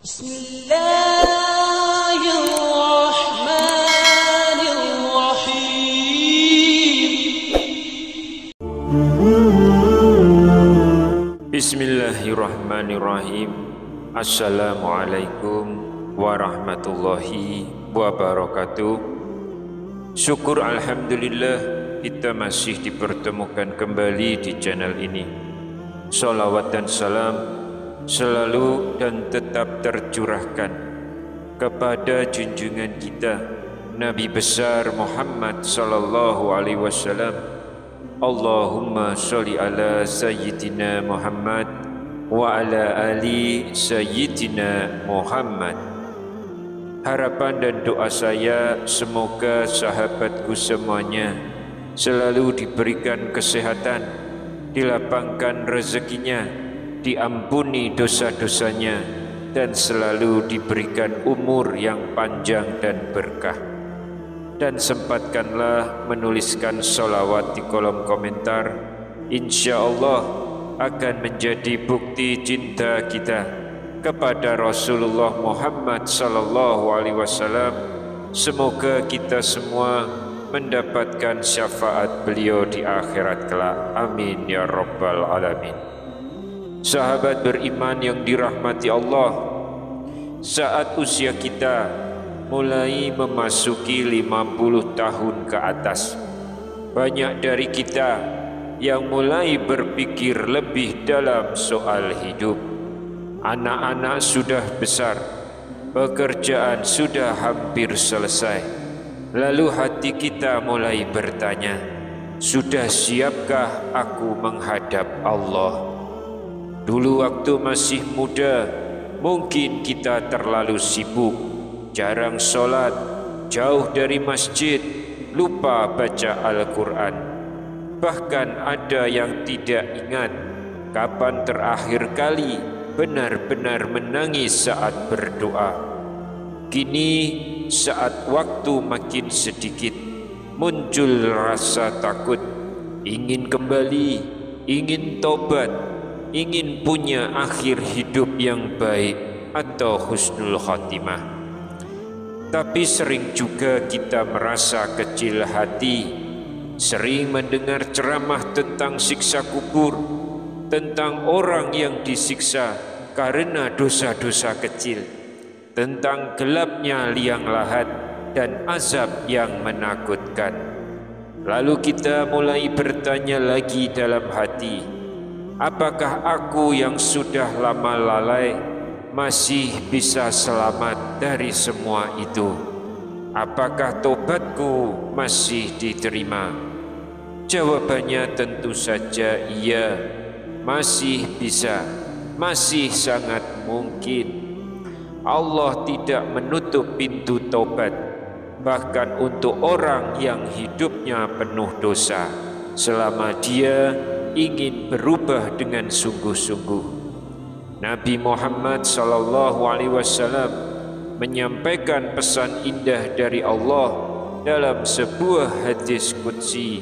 Bismillahirrahmanirrahim. Assalamualaikum warahmatullahi wabarakatuh. Syukur alhamdulillah kita masih dipertemukan kembali di channel ini. Salawat dan salam selalu dan tetap tercurahkan kepada junjungan kita Nabi besar Muhammad sallallahu alaihi wasallam. Allahumma sholli ala sayyidina Muhammad wa ala ali sayyidina Muhammad. Harapan dan doa saya semoga sahabatku semuanya selalu diberikan kesehatan, dilapangkan rezekinya, diampuni dosa-dosanya, dan selalu diberikan umur yang panjang dan berkah. Dan sempatkanlah menuliskan sholawat di kolom komentar. Insya Allah akan menjadi bukti cinta kita kepada Rasulullah Muhammad sallallahu alaihi wasallam. Semoga kita semua mendapatkan syafaat beliau di akhirat kelak. Amin ya rabbal alamin. Sahabat beriman yang dirahmati Allah, saat usia kita mulai memasuki 50 tahun ke atas, banyak dari kita yang mulai berpikir lebih dalam soal hidup. Anak-anak sudah besar, pekerjaan sudah hampir selesai. Lalu hati kita mulai bertanya, sudah siapkah aku menghadap Allah? Dulu waktu masih muda, mungkin kita terlalu sibuk, jarang sholat, jauh dari masjid, lupa baca Al-Quran. Bahkan ada yang tidak ingat kapan terakhir kali benar-benar menangis saat berdoa. Kini saat waktu makin sedikit, muncul rasa takut, ingin kembali, ingin tobat, ingin punya akhir hidup yang baik atau husnul khatimah. Tapi sering juga kita merasa kecil hati, sering mendengar ceramah tentang siksa kubur, tentang orang yang disiksa karena dosa-dosa kecil, tentang gelapnya liang lahat dan azab yang menakutkan. Lalu kita mulai bertanya lagi dalam hati, apakah aku yang sudah lama lalai masih bisa selamat dari semua itu? Apakah tobatku masih diterima? Jawabannya tentu saja iya, masih bisa, masih sangat mungkin. Allah tidak menutup pintu tobat, bahkan untuk orang yang hidupnya penuh dosa, selama dia ingin berubah dengan sungguh-sungguh. Nabi Muhammad sallallahu alaihi wasallam menyampaikan pesan indah dari Allah dalam sebuah hadis qudsi,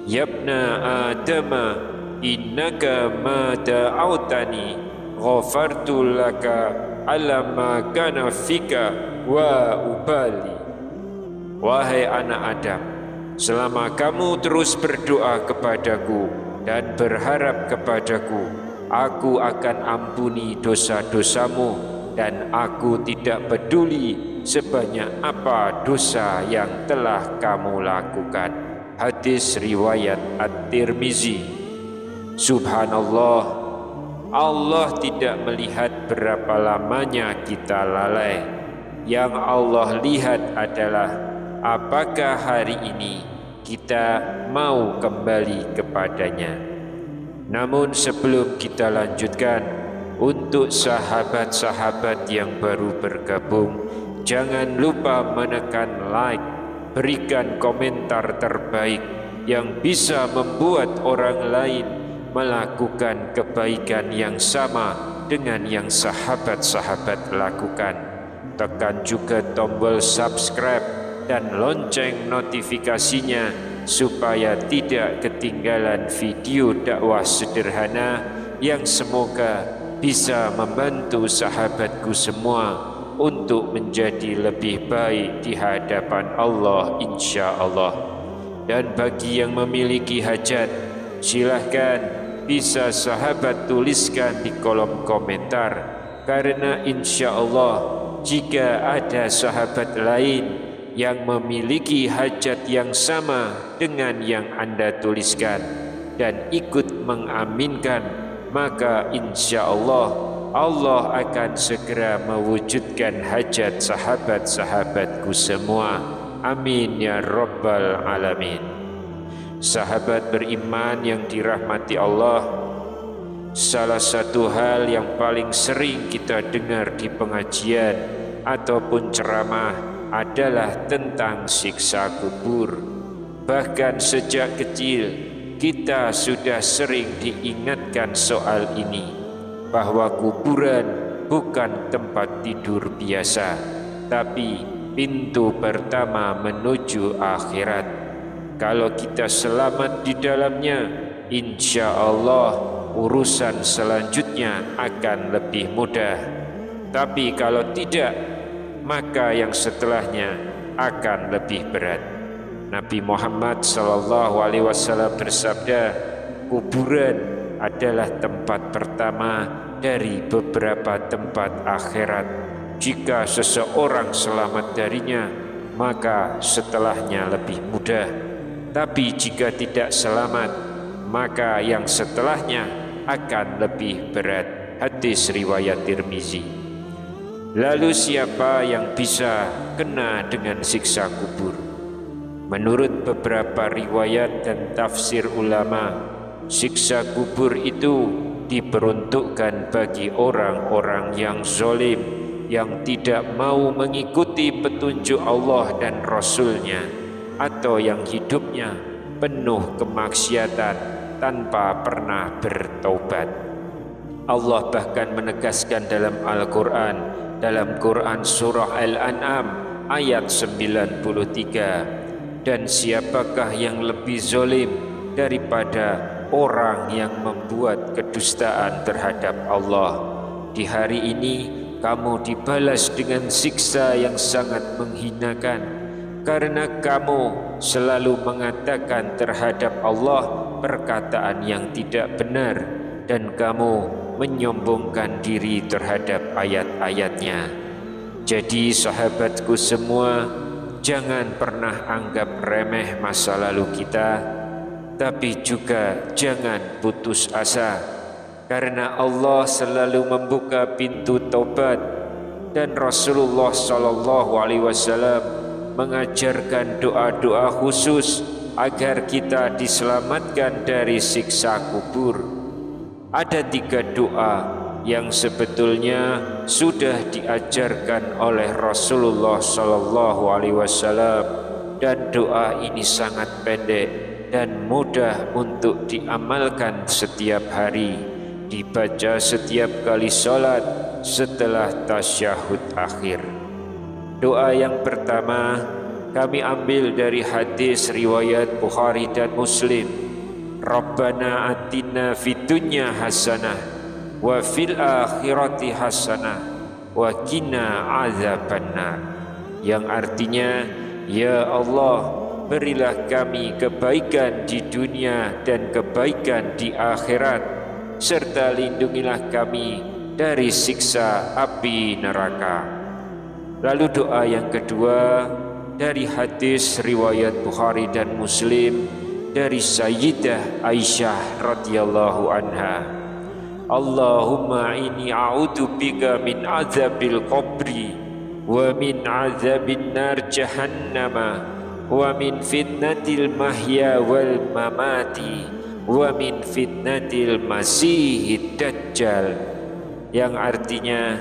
"Yabna Adama, innaka ma da'autani ghafartu laka ala ma kana fika wa ubali." Wahai anak Adam, selama kamu terus berdoa kepadaku dan berharap kepadaku, aku akan ampuni dosa-dosamu, dan aku tidak peduli sebanyak apa dosa yang telah kamu lakukan. Hadis riwayat At-Tirmizi. Subhanallah, Allah tidak melihat berapa lamanya kita lalai. Yang Allah lihat adalah apakah hari ini kita mau kembali kepadanya. Namun sebelum kita lanjutkan, untuk sahabat-sahabat yang baru bergabung, jangan lupa menekan like, berikan komentar terbaik yang bisa membuat orang lain melakukan kebaikan yang sama dengan yang sahabat-sahabat lakukan. Tekan juga tombol subscribe dan lonceng notifikasinya supaya tidak ketinggalan video dakwah sederhana yang semoga bisa membantu sahabatku semua untuk menjadi lebih baik di hadapan Allah insya Allah. Dan bagi yang memiliki hajat, silahkan bisa sahabat tuliskan di kolom komentar, karena insya Allah jika ada sahabat lain yang memiliki hajat yang sama dengan yang Anda tuliskan dan ikut mengaminkan, maka insya Allah Allah akan segera mewujudkan hajat sahabat-sahabatku semua. Amin ya rabbal alamin. Sahabat beriman yang dirahmati Allah, salah satu hal yang paling sering kita dengar di pengajian ataupun ceramah adalah tentang siksa kubur. Bahkan sejak kecil kita sudah sering diingatkan soal ini, bahwa kuburan bukan tempat tidur biasa, tapi pintu pertama menuju akhirat. Kalau kita selamat di dalamnya, insya Allah urusan selanjutnya akan lebih mudah. Tapi kalau tidak, maka yang setelahnya akan lebih berat. Nabi Muhammad SAW bersabda, kuburan adalah tempat pertama dari beberapa tempat akhirat. Jika seseorang selamat darinya, maka setelahnya lebih mudah. Tapi jika tidak selamat, maka yang setelahnya akan lebih berat. Hadis riwayat Tirmizi. Lalu siapa yang bisa kena dengan siksa kubur? Menurut beberapa riwayat dan tafsir ulama, siksa kubur itu diperuntukkan bagi orang-orang yang zalim, yang tidak mau mengikuti petunjuk Allah dan Rasul-Nya, atau yang hidupnya penuh kemaksiatan tanpa pernah bertaubat. Allah bahkan menegaskan dalam Al-Quran, dalam Quran surah Al-An'am ayat 93, dan siapakah yang lebih zalim daripada orang yang membuat kedustaan terhadap Allah? Di hari ini kamu dibalas dengan siksa yang sangat menghinakan, karena kamu selalu mengatakan terhadap Allah perkataan yang tidak benar, dan kamu menyombongkan diri terhadap ayat-ayatnya. Jadi sahabatku semua, jangan pernah anggap remeh masa lalu kita, tapi juga jangan putus asa, karena Allah selalu membuka pintu taubat, dan Rasulullah SAW mengajarkan doa-doa khusus agar kita diselamatkan dari siksa kubur. Ada 3 doa yang sebetulnya sudah diajarkan oleh Rasulullah SAW, dan doa ini sangat pendek dan mudah untuk diamalkan setiap hari, dibaca setiap kali sholat setelah tasyahud akhir. Doa yang pertama kami ambil dari hadis riwayat Bukhari dan Muslim. Rabbana atina fid dunya hasanah wa fil akhirati hasanah wa qina azabannar, yang artinya, ya Allah, berilah kami kebaikan di dunia dan kebaikan di akhirat, serta lindungilah kami dari siksa api neraka. Lalu doa yang kedua dari hadis riwayat Bukhari dan Muslim dari Sayyidah Aisyah radhiyallahu anha. Allahumma inni a'udzu bika min azabil qabri wa min azabin nar jahannama wa min fitnatil mahya wal mamati wa min fitnatil masihid dajjal, yang artinya,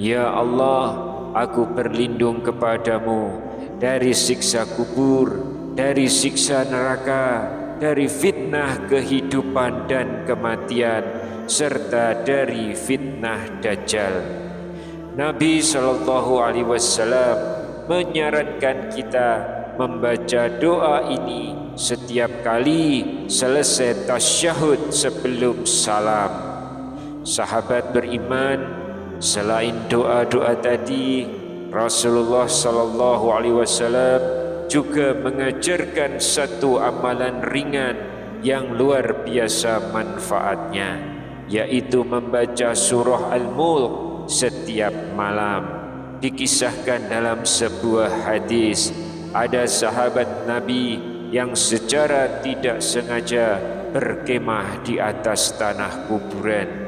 ya Allah, aku berlindung kepadamu dari siksa kubur, dari siksa neraka, dari fitnah kehidupan dan kematian, serta dari fitnah dajjal. Nabi SAW menyarankan kita membaca doa ini setiap kali selesai tasyahud sebelum salam. Sahabat beriman, selain doa-doa tadi, Rasulullah sallallahu alaihi wasallam juga mengajarkan satu amalan ringan yang luar biasa manfaatnya, yaitu membaca surah Al-Mulk setiap malam. Dikisahkan dalam sebuah hadis, ada sahabat Nabi yang secara tidak sengaja berkemah di atas tanah kuburan.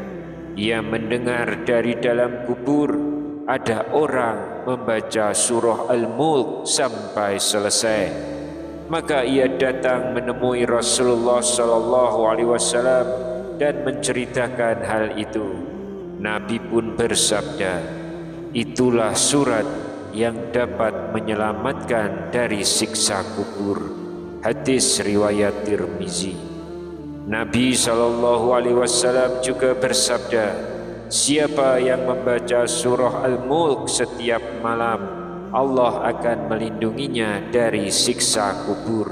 Ia mendengar dari dalam kubur ada orang membaca surah Al-Mulk sampai selesai. Maka ia datang menemui Rasulullah sallallahu alaihi wasallam dan menceritakan hal itu. Nabi pun bersabda, itulah surat yang dapat menyelamatkan dari siksa kubur. Hadis riwayat Tirmizi. Nabi sallallahu alaihi wasallam juga bersabda, siapa yang membaca surah Al-Mulk setiap malam, Allah akan melindunginya dari siksa kubur.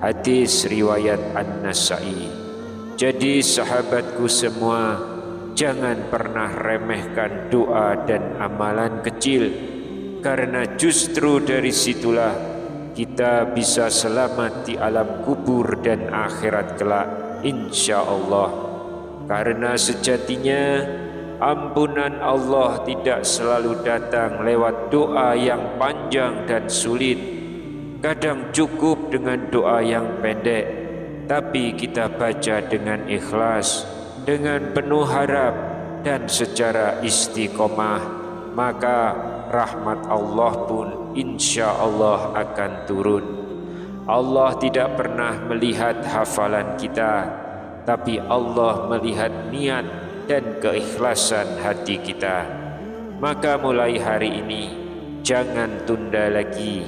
Hadis riwayat An-Nasa'i. Jadi sahabatku semua, jangan pernah remehkan doa dan amalan kecil, karena justru dari situlah kita bisa selamat di alam kubur dan akhirat kelak, insya Allah. Karena sejatinya ampunan Allah tidak selalu datang lewat doa yang panjang dan sulit. Kadang cukup dengan doa yang pendek, tapi kita baca dengan ikhlas, dengan penuh harap dan secara istiqomah, maka rahmat Allah pun insya Allah akan turun. Allah tidak pernah melihat hafalan kita, tapi Allah melihat niat dan keikhlasan hati kita. Maka mulai hari ini jangan tunda lagi,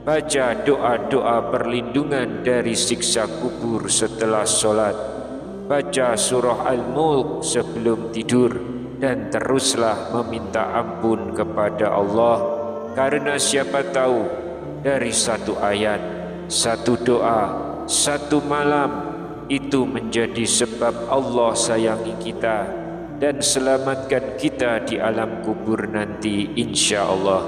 baca doa-doa perlindungan dari siksa kubur setelah sholat, baca surah Al-Mulk sebelum tidur, dan teruslah meminta ampun kepada Allah, karena siapa tahu dari satu ayat, satu doa, satu malam itu menjadi sebab Allah sayangi kita dan selamatkan kita di alam kubur nanti, insya Allah.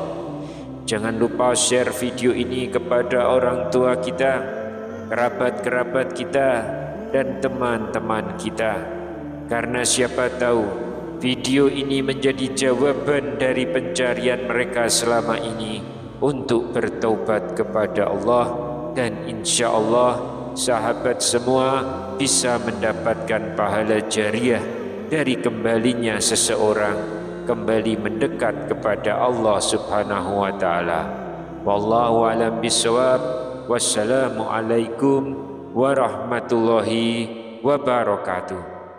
Jangan lupa share video ini kepada orang tua kita, kerabat-kerabat kita, dan teman-teman kita, karena siapa tahu video ini menjadi jawaban dari pencarian mereka selama ini untuk bertaubat kepada Allah, dan insya Allah sahabat semua bisa mendapatkan pahala jariah dari kembalinya seseorang kembali mendekat kepada Allah Subhanahu wa taala. Wallahu a'lam bishawab. Wassalamu alaikum warahmatullahi wabarakatuh.